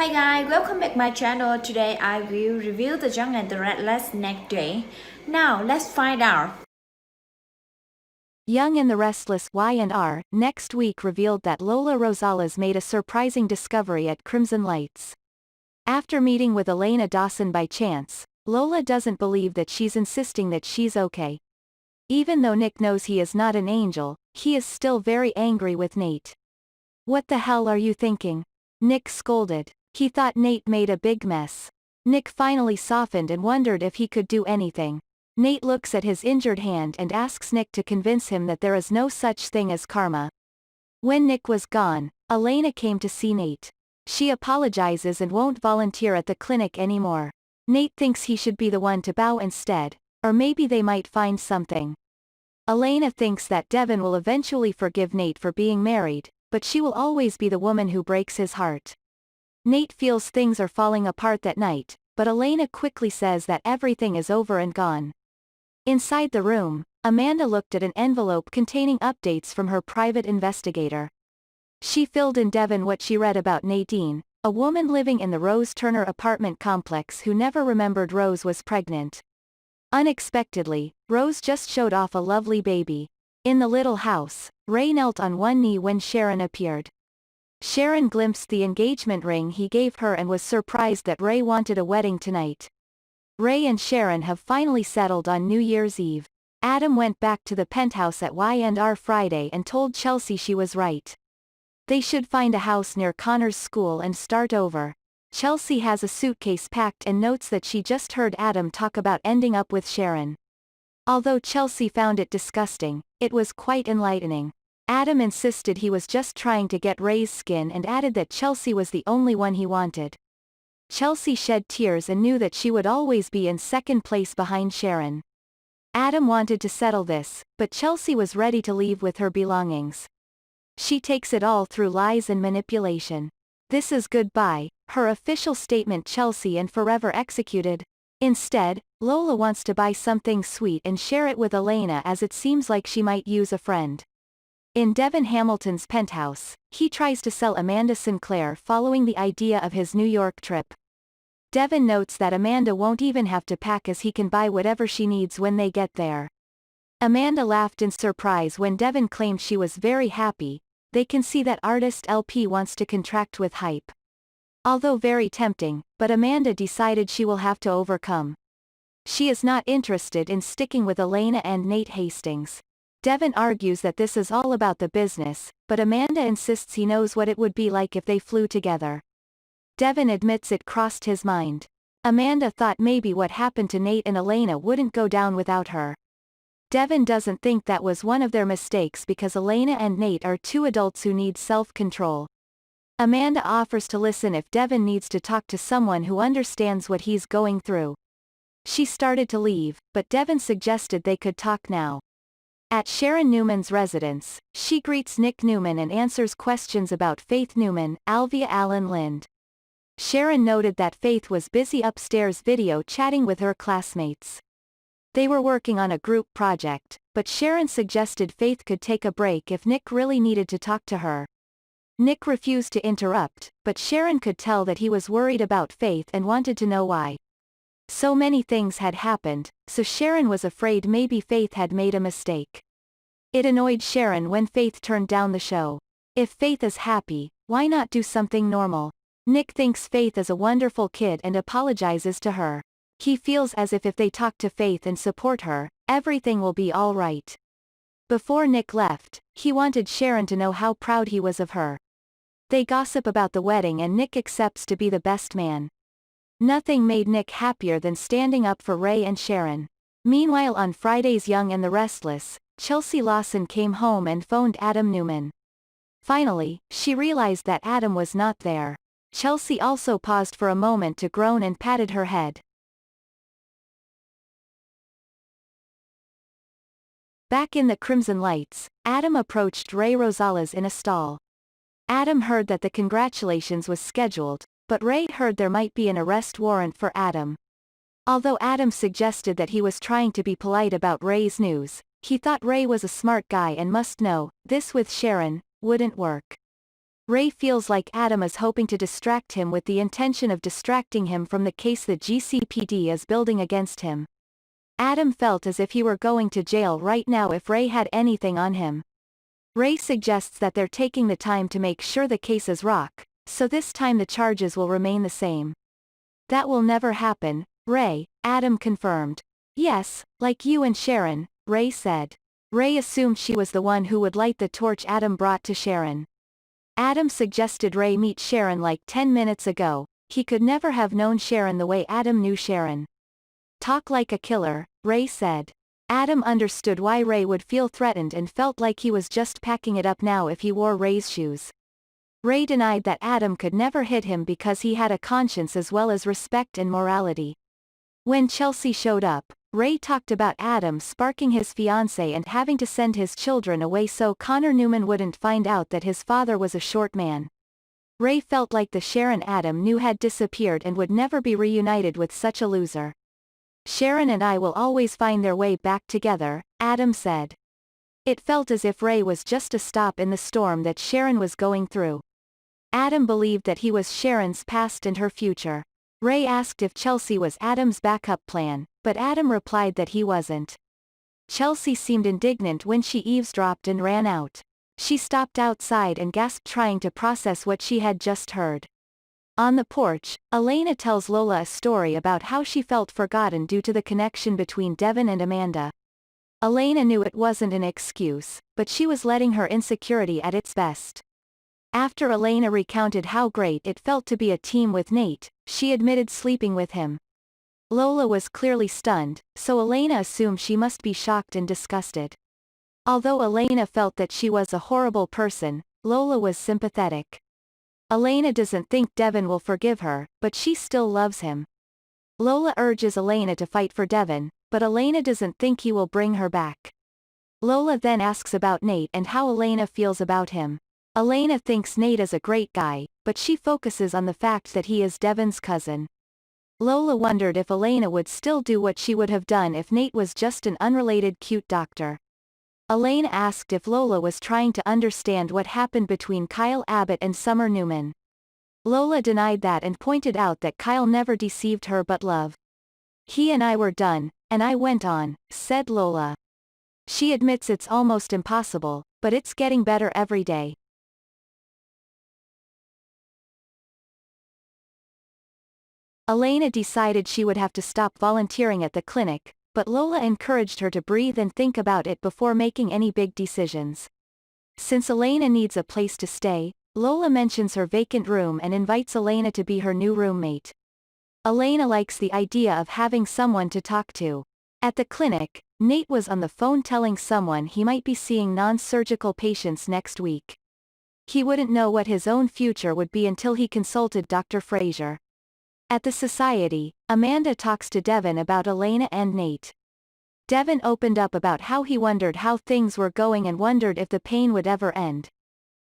Hi guys, welcome back my channel. Today I will review the Young and the Restless next day. Now let's find out. Young and the Restless Y&R next week revealed that Lola Rosales made a surprising discovery at Crimson Lights. After meeting with Elena Dawson by chance, Lola doesn't believe that she's insisting that she's okay. Even though Nick knows he is not an angel, he is still very angry with Nate. "What the hell are you thinking?" Nick scolded. He thought Nate made a big mess. Nick finally softened and wondered if he could do anything. Nate looks at his injured hand and asks Nick to convince him that there is no such thing as karma. When Nick was gone, Elena came to see Nate. She apologizes and won't volunteer at the clinic anymore. Nate thinks he should be the one to bow instead, or maybe they might find something. Elena thinks that Devon will eventually forgive Nate for being married, but she will always be the woman who breaks his heart. Nate feels things are falling apart that night, but Elena quickly says that everything is over and gone. Inside the room, Amanda looked at an envelope containing updates from her private investigator. She filled in Devon what she read about Nadine, a woman living in the Rose Turner apartment complex who never remembered Rose was pregnant. Unexpectedly, Rose just showed off a lovely baby. In the little house, Ray knelt on one knee when Sharon appeared. Sharon glimpsed the engagement ring he gave her and was surprised that Ray wanted a wedding tonight. Ray and Sharon have finally settled on New Year's Eve. Adam went back to the penthouse at Y&R Friday and told Chelsea she was right. They should find a house near Connor's school and start over. Chelsea has a suitcase packed and notes that she just heard Adam talk about ending up with Sharon. Although Chelsea found it disgusting, it was quite enlightening. Adam insisted he was just trying to get Ray's skin and added that Chelsea was the only one he wanted. Chelsea shed tears and knew that she would always be in second place behind Sharon. Adam wanted to settle this, but Chelsea was ready to leave with her belongings. She takes it all through lies and manipulation. This is goodbye, her official statement, Chelsea, and forever executed. Instead, Lola wants to buy something sweet and share it with Elena, as it seems like she might use a friend. In Devon Hamilton's penthouse, he tries to sell Amanda Sinclair following the idea of his New York trip. Devon notes that Amanda won't even have to pack as he can buy whatever she needs when they get there. Amanda laughed in surprise when Devon claimed she was very happy. They can see that artist LP wants to contract with Hype. Although very tempting, but Amanda decided she will have to overcome. She is not interested in sticking with Elena and Nate Hastings. Devon argues that this is all about the business, but Amanda insists he knows what it would be like if they flew together. Devon admits it crossed his mind. Amanda thought maybe what happened to Nate and Elena wouldn't go down without her. Devon doesn't think that was one of their mistakes because Elena and Nate are two adults who need self-control. Amanda offers to listen if Devon needs to talk to someone who understands what he's going through. She started to leave, but Devon suggested they could talk now. At Sharon Newman's residence, she greets Nick Newman and answers questions about Faith Newman, Alvia Allen Lind. Sharon noted that Faith was busy upstairs video chatting with her classmates. They were working on a group project, but Sharon suggested Faith could take a break if Nick really needed to talk to her. Nick refused to interrupt, but Sharon could tell that he was worried about Faith and wanted to know why. So many things had happened, so Sharon was afraid maybe Faith had made a mistake. It annoyed Sharon when Faith turned down the show. If Faith is happy, why not do something normal? Nick thinks Faith is a wonderful kid and apologizes to her. He feels as if they talk to Faith and support her, everything will be all right. Before Nick left, he wanted Sharon to know how proud he was of her. They gossip about the wedding and Nick accepts to be the best man. Nothing made Nick happier than standing up for Ray and Sharon. Meanwhile, on Friday's Young and the Restless, Chelsea Lawson came home and phoned Adam Newman. Finally, she realized that Adam was not there. Chelsea also paused for a moment to groan and patted her head. Back in the Crimson Lights, Adam approached Ray Rosales in a stall. Adam heard that the congratulations was scheduled, but Ray heard there might be an arrest warrant for Adam. Although Adam suggested that he was trying to be polite about Ray's news, he thought Ray was a smart guy and must know, this with Sharon wouldn't work. Ray feels like Adam is hoping to distract him with the intention of distracting him from the case the GCPD is building against him. Adam felt as if he were going to jail right now if Ray had anything on him. Ray suggests that they're taking the time to make sure the case is rock, so this time the charges will remain the same. That will never happen, Ray, Adam confirmed. Yes, like you and Sharon, Ray said. Ray assumed she was the one who would light the torch Adam brought to Sharon. Adam suggested Ray meet Sharon like 10 minutes ago. He could never have known Sharon the way Adam knew Sharon. Talk like a killer, Ray said. Adam understood why Ray would feel threatened and felt like he was just packing it up now if he wore Ray's shoes. Ray denied that Adam could never hit him because he had a conscience as well as respect and morality. When Chelsea showed up, Ray talked about Adam sparking his fiancée and having to send his children away so Connor Newman wouldn't find out that his father was a short man. Ray felt like the Sharon Adam knew had disappeared and would never be reunited with such a loser. Sharon and I will always find their way back together, Adam said. It felt as if Ray was just a stop in the storm that Sharon was going through. Adam believed that he was Sharon's past and her future. Ray asked if Chelsea was Adam's backup plan, but Adam replied that he wasn't. Chelsea seemed indignant when she eavesdropped and ran out. She stopped outside and gasped trying to process what she had just heard. On the porch, Elena tells Lola a story about how she felt forgotten due to the connection between Devin and Amanda. Elena knew it wasn't an excuse, but she was letting her insecurity at its best. After Elena recounted how great it felt to be a team with Nate, she admitted sleeping with him. Lola was clearly stunned, so Elena assumed she must be shocked and disgusted. Although Elena felt that she was a horrible person, Lola was sympathetic. Elena doesn't think Devin will forgive her, but she still loves him. Lola urges Elena to fight for Devin, but Elena doesn't think he will bring her back. Lola then asks about Nate and how Elena feels about him. Elena thinks Nate is a great guy, but she focuses on the fact that he is Devin's cousin. Lola wondered if Elena would still do what she would have done if Nate was just an unrelated cute doctor. Elena asked if Lola was trying to understand what happened between Kyle Abbott and Summer Newman. Lola denied that and pointed out that Kyle never deceived her but love. He and I were done, and I went on, said Lola. She admits it's almost impossible, but it's getting better every day. Elena decided she would have to stop volunteering at the clinic, but Lola encouraged her to breathe and think about it before making any big decisions. Since Elena needs a place to stay, Lola mentions her vacant room and invites Elena to be her new roommate. Elena likes the idea of having someone to talk to. At the clinic, Nate was on the phone telling someone he might be seeing non-surgical patients next week. He wouldn't know what his own future would be until he consulted Dr. Fraser. At the society, Amanda talks to Devin about Elena and Nate. Devin opened up about how he wondered how things were going and wondered if the pain would ever end.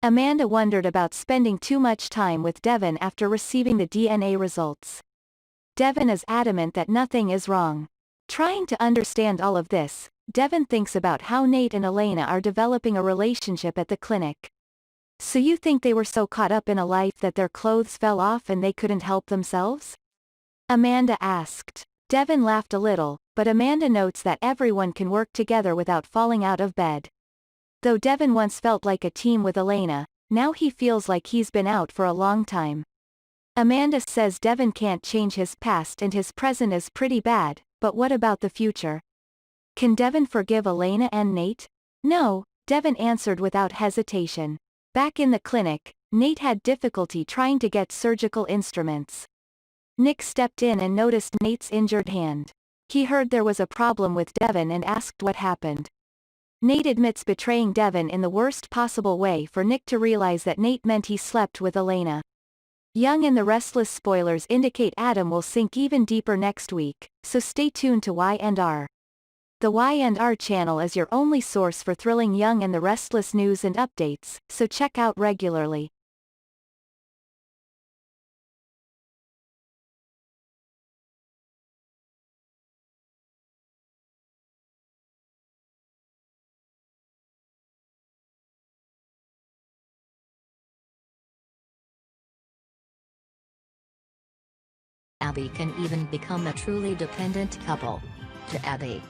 Amanda wondered about spending too much time with Devin after receiving the DNA results. Devin is adamant that nothing is wrong. Trying to understand all of this, Devin thinks about how Nate and Elena are developing a relationship at the clinic. So you think they were so caught up in a life that their clothes fell off and they couldn't help themselves? Amanda asked. Devin laughed a little, but Amanda notes that everyone can work together without falling out of bed. Though Devin once felt like a team with Elena, now he feels like he's been out for a long time. Amanda says Devin can't change his past and his present is pretty bad, but what about the future? Can Devin forgive Elena and Nate? No, Devin answered without hesitation. Back in the clinic, Nate had difficulty trying to get surgical instruments. Nick stepped in and noticed Nate's injured hand. He heard there was a problem with Devin and asked what happened. Nate admits betraying Devin in the worst possible way for Nick to realize that Nate meant he slept with Elena. Young and the Restless spoilers indicate Adam will sink even deeper next week, so stay tuned to Y&R. The Y&R channel is your only source for thrilling Young and the Restless news and updates, so check out regularly. Abby can even become a truly dependent couple. To Abby,